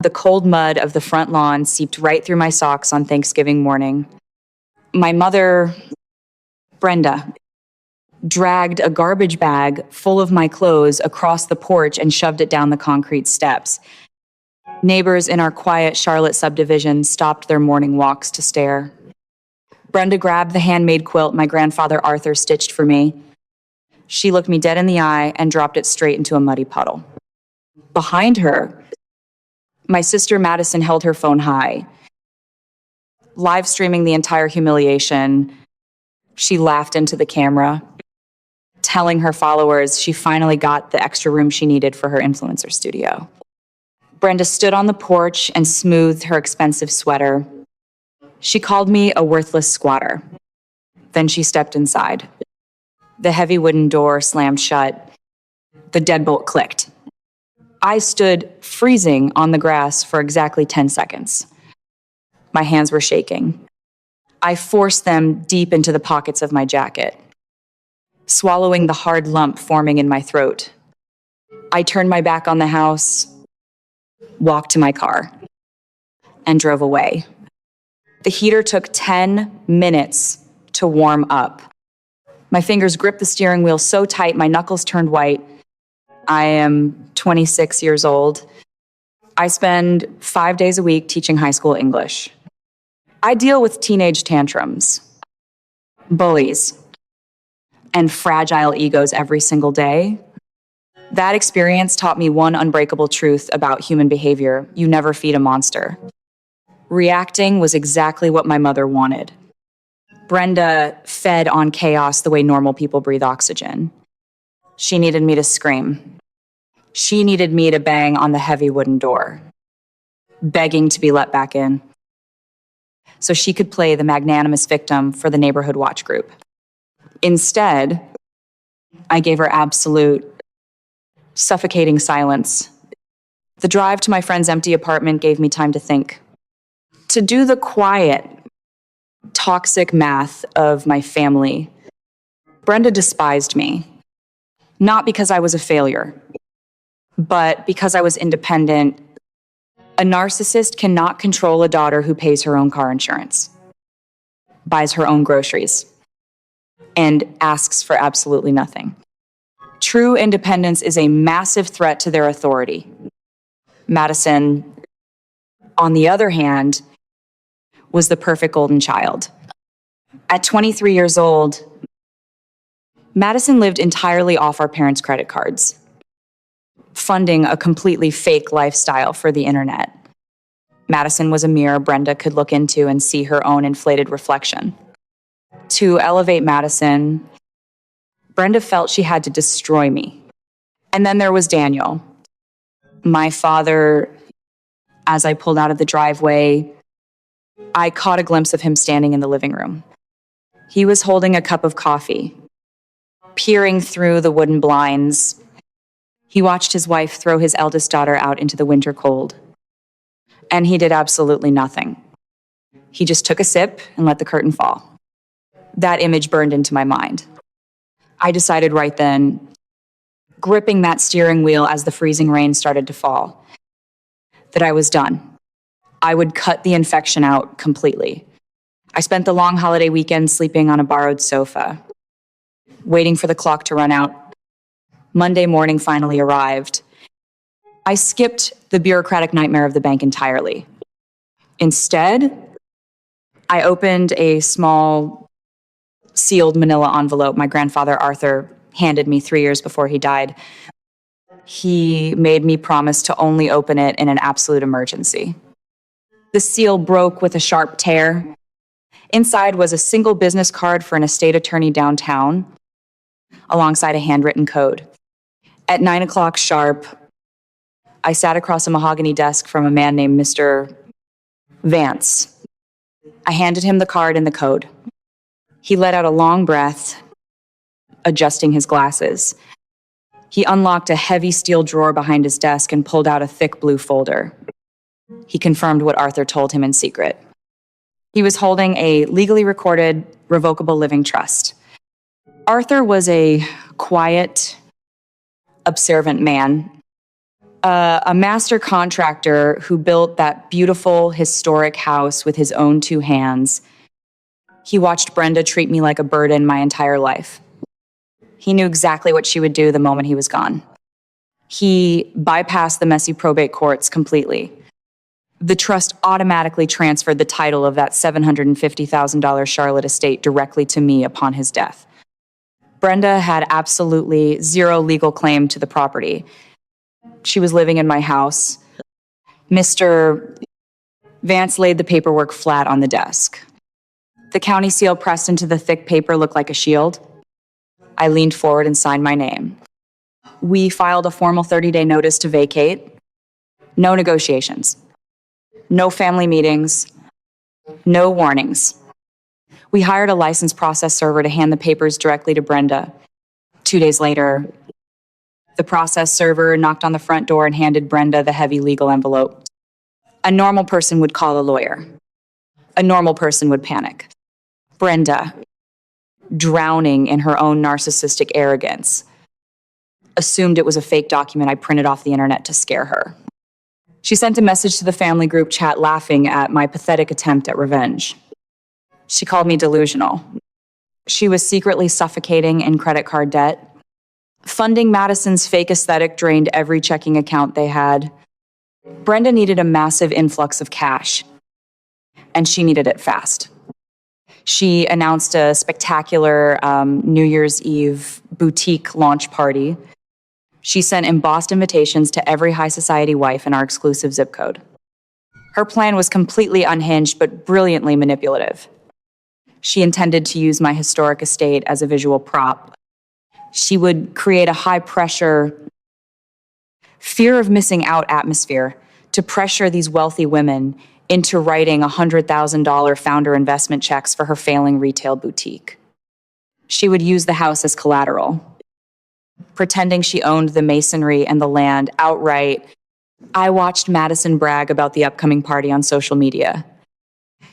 The cold mud of the front lawn seeped right through my socks on Thanksgiving morning. My mother, Brenda, dragged a garbage bag full of my clothes across the porch and shoved it down the concrete steps. Neighbors in our quiet Charlotte subdivision stopped their morning walks to stare. Brenda grabbed the handmade quilt my grandfather Arthur stitched for me. She looked me dead in the eye and dropped it straight into a muddy puddle. Behind her, my sister Madison held her phone high, live streaming the entire humiliation. She laughed into the camera, telling her followers she finally got the extra room she needed for her influencer studio. Brenda stood on the porch and smoothed her expensive sweater. She called me a worthless squatter. Then she stepped inside. The heavy wooden door slammed shut. The deadbolt clicked. I stood freezing on the grass for exactly 10 seconds. My hands were shaking. I forced them deep into the pockets of my jacket, swallowing the hard lump forming in my throat. I turned my back on the house, walked to my car, and drove away. The heater took 10 minutes to warm up. My fingers gripped the steering wheel so tight my knuckles turned white. I am 26 years old. I spend 5 days a week teaching high school English. I deal with teenage tantrums, bullies, and fragile egos every single day. That experience taught me one unbreakable truth about human behavior: you never feed a monster. Reacting was exactly what my mother wanted. Brenda fed on chaos the way normal people breathe oxygen. She needed me to scream. She needed me to bang on the heavy wooden door, begging to be let back in, so she could play the magnanimous victim for the neighborhood watch group. Instead, I gave her absolute, suffocating silence. The drive to my friend's empty apartment gave me time to think. To do the quiet, toxic math of my family, Brenda despised me. Not because I was a failure, but because I was independent. A narcissist cannot control a daughter who pays her own car insurance, buys her own groceries, and asks for absolutely nothing. True independence is a massive threat to their authority. Madison, on the other hand, was the perfect golden child. At 23 years old, Madison lived entirely off our parents' credit cards, funding a completely fake lifestyle for the internet. Madison was a mirror Brenda could look into and see her own inflated reflection. To elevate Madison, Brenda felt she had to destroy me. And then there was Daniel. My father, as I pulled out of the driveway, I caught a glimpse of him standing in the living room. He was holding a cup of coffee, peering through the wooden blinds. He watched his wife throw his eldest daughter out into the winter cold. And he did absolutely nothing. He just took a sip and let the curtain fall. That image burned into my mind. I decided right then, gripping that steering wheel as the freezing rain started to fall, that I was done. I would cut the infection out completely. I spent the long holiday weekend sleeping on a borrowed sofa, waiting for the clock to run out. Monday morning finally arrived. I skipped the bureaucratic nightmare of the bank entirely. Instead, I opened a small, sealed manila envelope my grandfather Arthur handed me 3 years before he died. He made me promise to only open it in an absolute emergency. The seal broke with a sharp tear. Inside was a single business card for an estate attorney downtown, alongside a handwritten code. At 9 o'clock sharp, I sat across a mahogany desk from a man named Mr. Vance. I handed him the card and the code. He let out a long breath, adjusting his glasses. He unlocked a heavy steel drawer behind his desk and pulled out a thick blue folder. He confirmed what Arthur told him in secret. He was holding a legally recorded revocable living trust. Arthur was a quiet, observant man, A master contractor who built that beautiful, historic house with his own two hands. He watched Brenda treat me like a burden my entire life. He knew exactly what she would do the moment he was gone. He bypassed the messy probate courts completely. The trust automatically transferred the title of that $750,000 Charlotte estate directly to me upon his death. Brenda had absolutely zero legal claim to the property. She was living in my house. Mr. Vance laid the paperwork flat on the desk. The county seal pressed into the thick paper looked like a shield. I leaned forward and signed my name. We filed a formal 30-day notice to vacate. No negotiations. No family meetings. No warnings. We hired a licensed process server to hand the papers directly to Brenda. 2 days later, the process server knocked on the front door and handed Brenda the heavy legal envelope. A normal person would call a lawyer. A normal person would panic. Brenda, drowning in her own narcissistic arrogance, assumed it was a fake document I printed off the internet to scare her. She sent a message to the family group chat laughing at my pathetic attempt at revenge. She called me delusional. She was secretly suffocating in credit card debt. Funding Madison's fake aesthetic drained every checking account they had. Brenda needed a massive influx of cash, and she needed it fast. She announced a spectacular New Year's Eve boutique launch party. She sent embossed invitations to every high society wife in our exclusive zip code. Her plan was completely unhinged but brilliantly manipulative. She intended to use my historic estate as a visual prop. She would create a high-pressure, fear of missing out atmosphere to pressure these wealthy women into writing $100,000 founder investment checks for her failing retail boutique. She would use the house as collateral. Pretending she owned the masonry and the land outright, I watched Madison brag about the upcoming party on social media.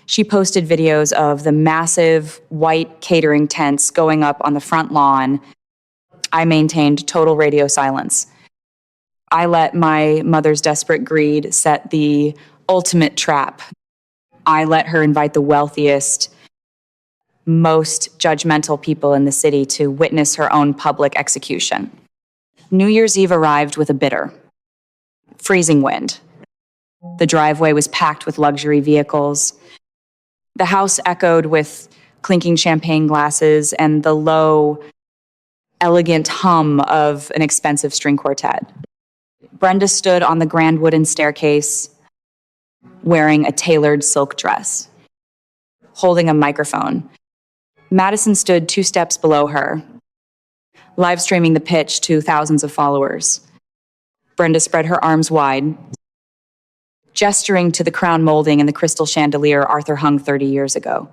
She posted videos of the massive white catering tents going up on the front lawn. I maintained total radio silence. I let my mother's desperate greed set the ultimate trap. I let her invite the wealthiest, most judgmental people in the city to witness her own public execution. New Year's Eve arrived with a bitter, freezing wind. The driveway was packed with luxury vehicles. The house echoed with clinking champagne glasses and the low, elegant hum of an expensive string quartet. Brenda stood on the grand wooden staircase, wearing a tailored silk dress, holding a microphone. Madison stood 2 steps below her, live streaming the pitch to thousands of followers. Brenda spread her arms wide, gesturing to the crown molding and the crystal chandelier Arthur hung 30 years ago.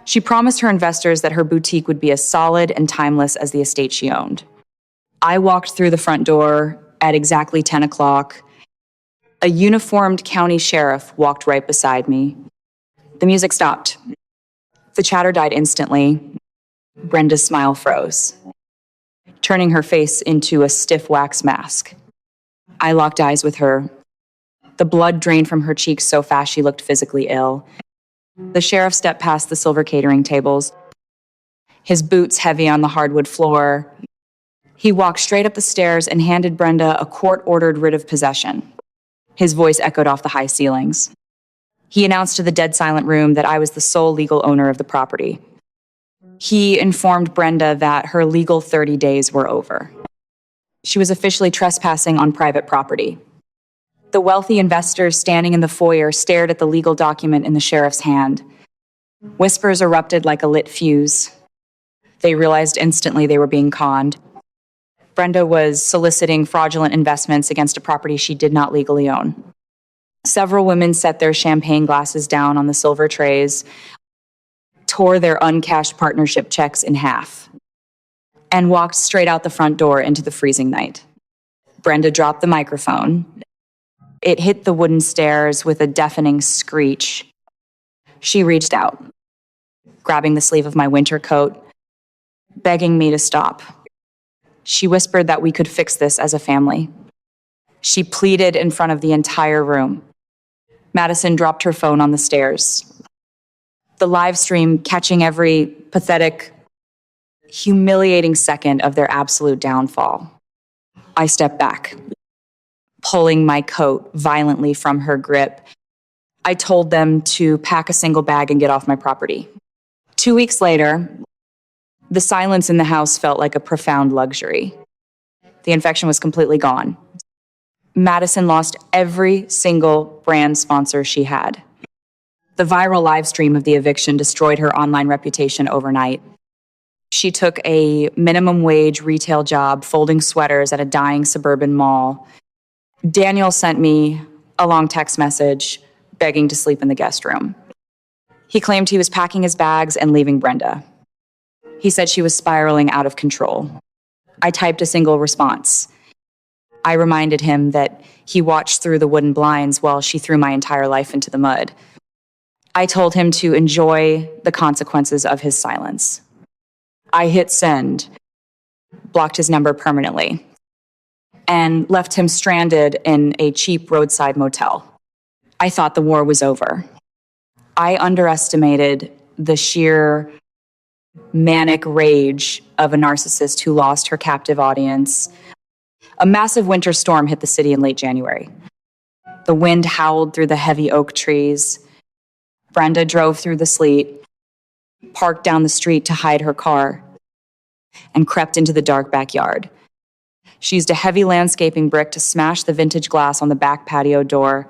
She promised her investors that her boutique would be as solid and timeless as the estate she owned. I walked through the front door at exactly 10 o'clock. A uniformed county sheriff walked right beside me. The music stopped. The chatter died instantly. Brenda's smile froze, turning her face into a stiff wax mask. I locked eyes with her. The blood drained from her cheeks so fast she looked physically ill. The sheriff stepped past the silver catering tables, his boots heavy on the hardwood floor. He walked straight up the stairs and handed Brenda a court-ordered writ of possession. His voice echoed off the high ceilings. He announced to the dead silent room that I was the sole legal owner of the property. He informed Brenda that her legal 30 days were over. She was officially trespassing on private property. The wealthy investors standing in the foyer stared at the legal document in the sheriff's hand. Whispers erupted like a lit fuse. They realized instantly they were being conned. Brenda was soliciting fraudulent investments against a property she did not legally own. Several women set their champagne glasses down on the silver trays, tore their uncashed partnership checks in half, and walked straight out the front door into the freezing night. Brenda dropped the microphone. It hit the wooden stairs with a deafening screech. She reached out, grabbing the sleeve of my winter coat, begging me to stop. She whispered that we could fix this as a family. She pleaded in front of the entire room. Madison dropped her phone on the stairs. The live stream catching every pathetic, humiliating second of their absolute downfall. I stepped back, pulling my coat violently from her grip. I told them to pack a single bag and get off my property. 2 weeks later, the silence in the house felt like a profound luxury. The infection was completely gone. Madison lost every single brand sponsor she had. The viral live stream of the eviction destroyed her online reputation overnight. She took a minimum wage retail job folding sweaters at a dying suburban mall. Daniel sent me a long text message begging to sleep in the guest room. He claimed he was packing his bags and leaving Brenda. He said she was spiraling out of control. I typed a single response. I reminded him that he watched through the wooden blinds while she threw my entire life into the mud. I told him to enjoy the consequences of his silence. I hit send, blocked his number permanently, and left him stranded in a cheap roadside motel. I thought the war was over. I underestimated the sheer manic rage of a narcissist who lost her captive audience. A massive winter storm hit the city in late January. The wind howled through the heavy oak trees. Brenda drove through the sleet, parked down the street to hide her car, and crept into the dark backyard. She used a heavy landscaping brick to smash the vintage glass on the back patio door.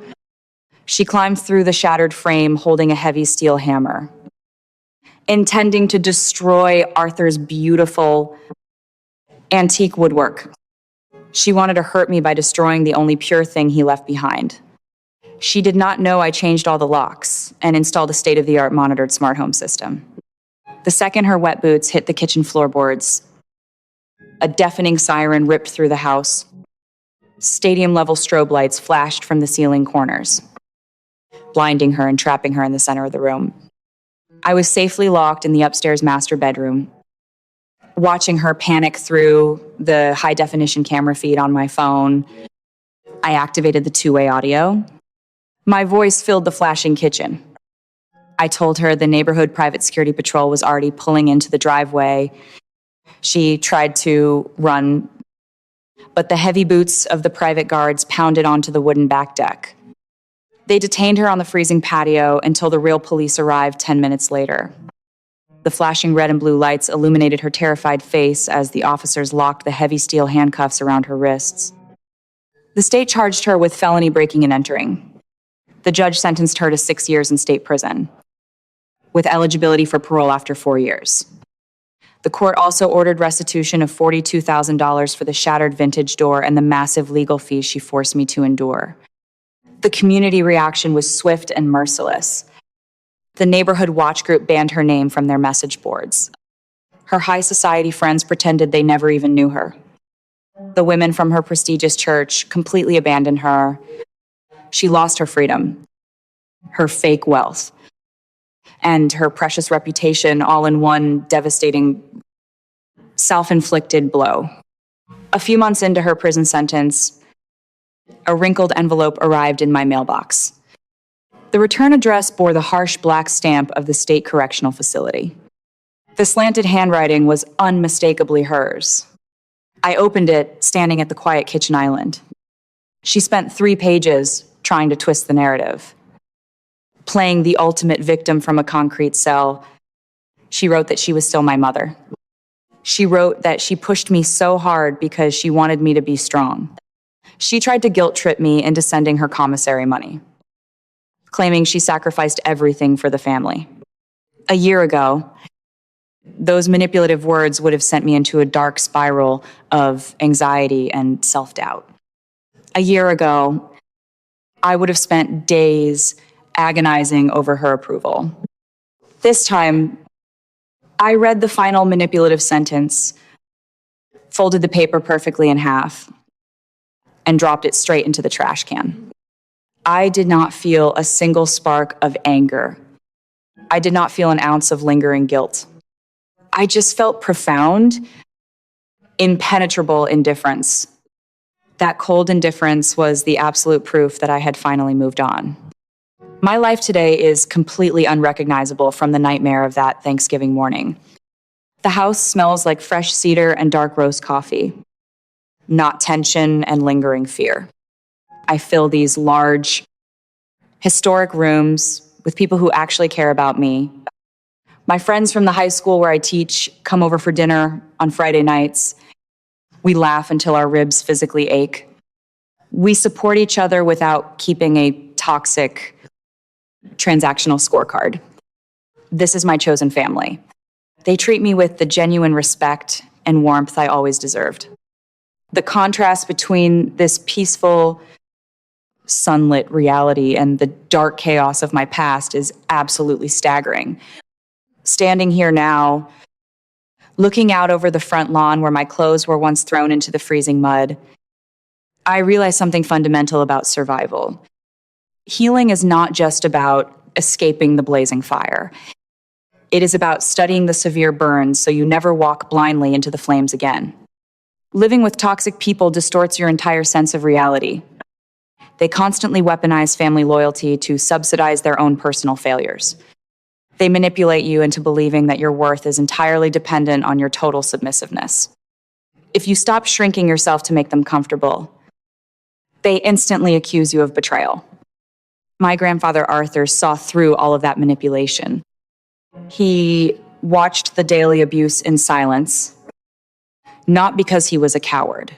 She climbed through the shattered frame holding a heavy steel hammer, intending to destroy Arthur's beautiful antique woodwork. She wanted to hurt me by destroying the only pure thing he left behind. She did not know I changed all the locks and installed a state-of-the-art monitored smart home system. The second her wet boots hit the kitchen floorboards, a deafening siren ripped through the house. Stadium-level strobe lights flashed from the ceiling corners, blinding her and trapping her in the center of the room. I was safely locked in the upstairs master bedroom, watching her panic through the high-definition camera feed on my phone. I activated the two-way audio. My voice filled the flashing kitchen. I told her the neighborhood private security patrol was already pulling into the driveway. She tried to run, but the heavy boots of the private guards pounded onto the wooden back deck. They detained her on the freezing patio until the real police arrived 10 minutes later. The flashing red and blue lights illuminated her terrified face as the officers locked the heavy steel handcuffs around her wrists. The state charged her with felony breaking and entering. The judge sentenced her to 6 years in state prison, with eligibility for parole after 4 years. The court also ordered restitution of $42,000 for the shattered vintage door and the massive legal fees she forced me to endure. The community reaction was swift and merciless. The neighborhood watch group banned her name from their message boards. Her high society friends pretended they never even knew her. The women from her prestigious church completely abandoned her. She lost her freedom, her fake wealth, and her precious reputation all in one devastating, self-inflicted blow. A few months into her prison sentence, a wrinkled envelope arrived in my mailbox. The return address bore the harsh black stamp of the state correctional facility. The slanted handwriting was unmistakably hers. I opened it, standing at the quiet kitchen island. She spent 3 pages trying to twist the narrative. Playing the ultimate victim from a concrete cell, she wrote that she was still my mother. She wrote that she pushed me so hard because she wanted me to be strong. She tried to guilt trip me into sending her commissary money, claiming she sacrificed everything for the family. A year ago, those manipulative words would have sent me into a dark spiral of anxiety and self-doubt. A year ago, I would have spent days agonizing over her approval. This time, I read the final manipulative sentence, folded the paper perfectly in half, and dropped it straight into the trash can. I did not feel a single spark of anger. I did not feel an ounce of lingering guilt. I just felt profound, impenetrable indifference That cold indifference was the absolute proof that I had finally moved on. My life today is completely unrecognizable from the nightmare of that Thanksgiving morning. The house smells like fresh cedar and dark roast coffee, not tension and lingering fear. I fill these large, historic rooms with people who actually care about me. My friends from the high school where I teach come over for dinner on Friday nights. We laugh until our ribs physically ache. We support each other without keeping a toxic transactional scorecard. This is my chosen family. They treat me with the genuine respect and warmth I always deserved. The contrast between this peaceful, sunlit reality and the dark chaos of my past is absolutely staggering. Standing here now, looking out over the front lawn where my clothes were once thrown into the freezing mud, I realized something fundamental about survival. Healing is not just about escaping the blazing fire. It is about studying the severe burns so you never walk blindly into the flames again. Living with toxic people distorts your entire sense of reality. They constantly weaponize family loyalty to subsidize their own personal failures. They manipulate you into believing that your worth is entirely dependent on your total submissiveness. If you stop shrinking yourself to make them comfortable, they instantly accuse you of betrayal. My grandfather Arthur saw through all of that manipulation. He watched the daily abuse in silence, not because he was a coward,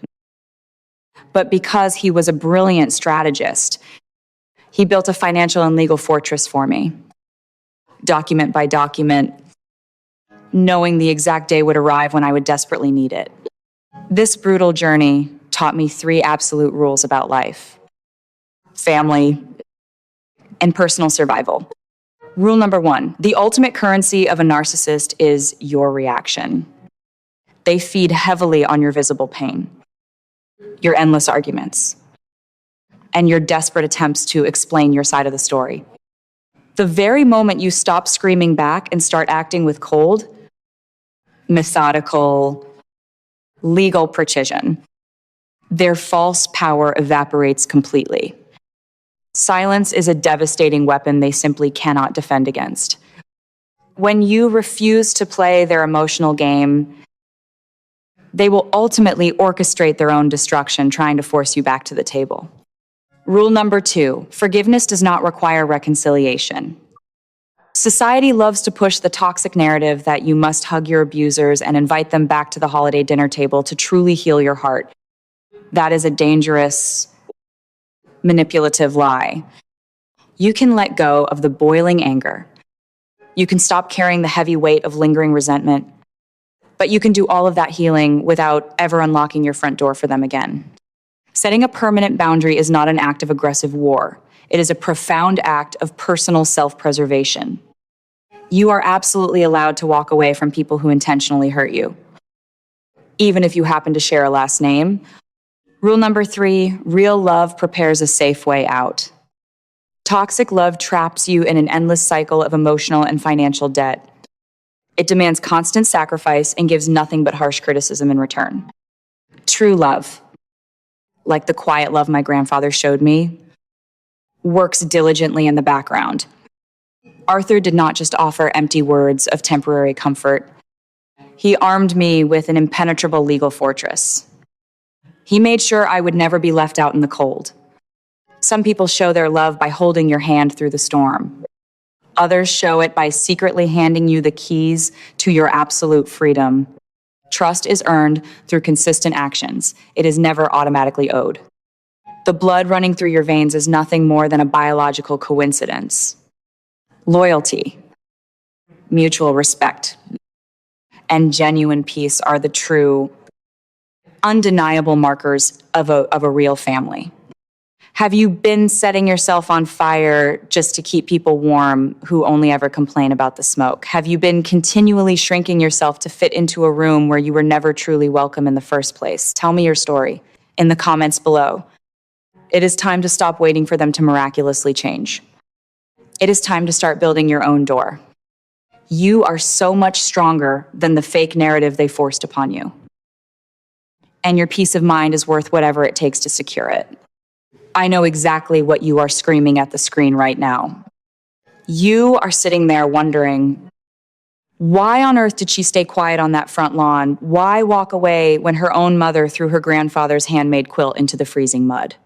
but because he was a brilliant strategist. He built a financial and legal fortress for me, document by document, knowing the exact day would arrive when I would desperately need it. This brutal journey taught me 3 absolute rules about life: family, and personal survival. Rule number 1, the ultimate currency of a narcissist is your reaction. They feed heavily on your visible pain, your endless arguments, and your desperate attempts to explain your side of the story. The very moment you stop screaming back and start acting with cold, methodical, legal precision, their false power evaporates completely. Silence is a devastating weapon they simply cannot defend against. When you refuse to play their emotional game, they will ultimately orchestrate their own destruction, trying to force you back to the table. Rule number 2, forgiveness does not require reconciliation. Society loves to push the toxic narrative that you must hug your abusers and invite them back to the holiday dinner table to truly heal your heart. That is a dangerous, manipulative lie. You can let go of the boiling anger. You can stop carrying the heavy weight of lingering resentment. But you can do all of that healing without ever unlocking your front door for them again. Setting a permanent boundary is not an act of aggressive war. It is a profound act of personal self-preservation. You are absolutely allowed to walk away from people who intentionally hurt you, even if you happen to share a last name. Rule number 3, real love prepares a safe way out. Toxic love traps you in an endless cycle of emotional and financial debt. It demands constant sacrifice and gives nothing but harsh criticism in return. True love, like the quiet love my grandfather showed me, works diligently in the background. Arthur did not just offer empty words of temporary comfort. He armed me with an impenetrable legal fortress. He made sure I would never be left out in the cold. Some people show their love by holding your hand through the storm. Others show it by secretly handing you the keys to your absolute freedom. Trust is earned through consistent actions. It is never automatically owed. The blood running through your veins is nothing more than a biological coincidence. Loyalty, mutual respect, and genuine peace are the true, undeniable markers of a real family. Have you been setting yourself on fire just to keep people warm who only ever complain about the smoke? Have you been continually shrinking yourself to fit into a room where you were never truly welcome in the first place? Tell me your story in the comments below. It is time to stop waiting for them to miraculously change. It is time to start building your own door. You are so much stronger than the fake narrative they forced upon you. and your peace of mind is worth whatever it takes to secure it. I know exactly what you are screaming at the screen right now. You are sitting there wondering, why on earth did she stay quiet on that front lawn? Why walk away when her own mother threw her grandfather's handmade quilt into the freezing mud?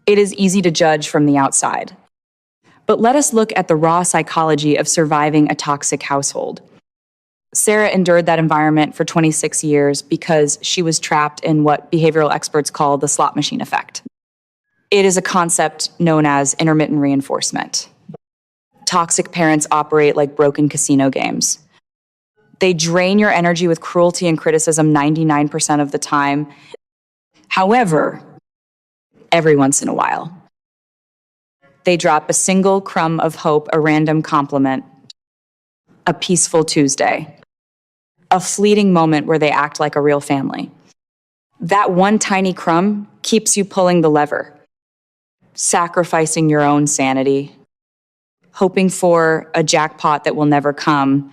It is easy to judge from the outside. But let us look at the raw psychology of surviving a toxic household. Sarah endured that environment for 26 years because she was trapped in what behavioral experts call the slot machine effect. It is a concept known as intermittent reinforcement. Toxic parents operate like broken casino games. They drain your energy with cruelty and criticism 99% of the time. However, every once in a while, they drop a single crumb of hope, a random compliment, a peaceful Tuesday, a fleeting moment where they act like a real family. That one tiny crumb keeps you pulling the lever, sacrificing your own sanity, hoping for a jackpot that will never come.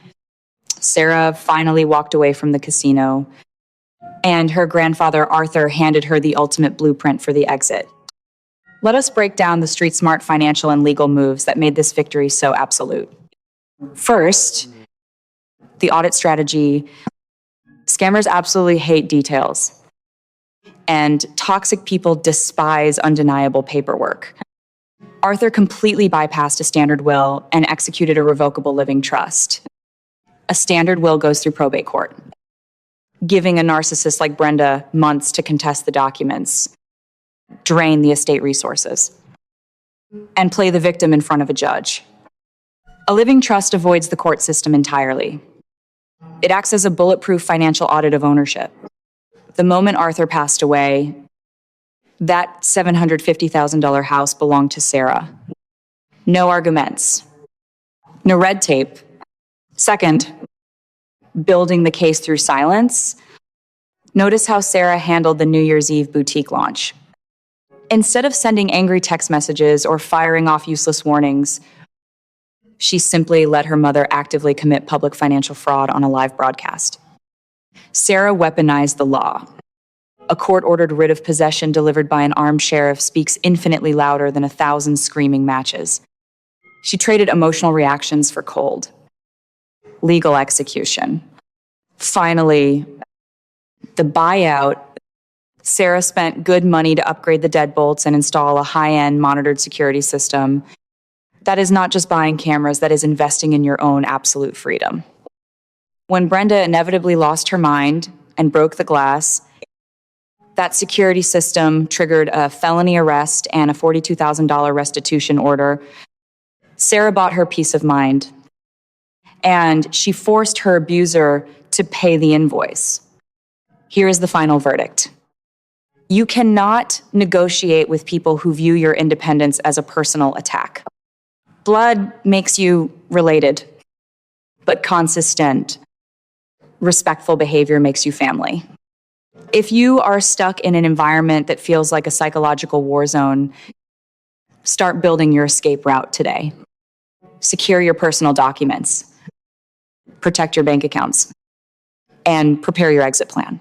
Sarah finally walked away from the casino, and her grandfather Arthur handed her the ultimate blueprint for the exit. Let us break down the street-smart financial and legal moves that made this victory so absolute. First, the audit strategy. Scammers absolutely hate details, and toxic people despise undeniable paperwork. Arthur completely bypassed a standard will and executed a revocable living trust. A standard will goes through probate court, giving a narcissist like Brenda months to contest the documents, drain the estate resources, and play the victim in front of a judge. A living trust avoids the court system entirely. It acts as a bulletproof financial audit of ownership. The moment Arthur passed away, that $750,000 house belonged to Sarah. No arguments, no red tape. Second, building the case through silence. Notice how Sarah handled the New Year's Eve boutique launch. Instead of sending angry text messages or firing off useless warnings, she simply let her mother actively commit public financial fraud on a live broadcast. Sarah weaponized the law. A court-ordered writ of possession delivered by an armed sheriff speaks infinitely louder than 1,000 screaming matches. She traded emotional reactions for cold. Legal execution. Finally, the buyout. Sarah spent good money to upgrade the deadbolts and install a high-end monitored security system. That is not just buying cameras, that is investing in your own absolute freedom. When Brenda inevitably lost her mind and broke the glass, that security system triggered a felony arrest and a $42,000 restitution order. Sarah bought her peace of mind, and she forced her abuser to pay the invoice. Here is the final verdict. You cannot negotiate with people who view your independence as a personal attack. Blood makes you related, but consistent, respectful behavior makes you family. If you are stuck in an environment that feels like a psychological war zone, start building your escape route today. Secure your personal documents, protect your bank accounts, and prepare your exit plan.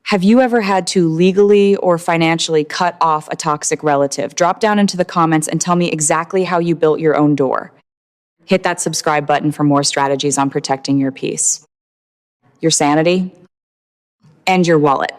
Have you ever had to legally or financially cut off a toxic relative? Drop down into the comments and tell me exactly how you built your own door. Hit that subscribe button for more strategies on protecting your peace, your sanity, and your wallet.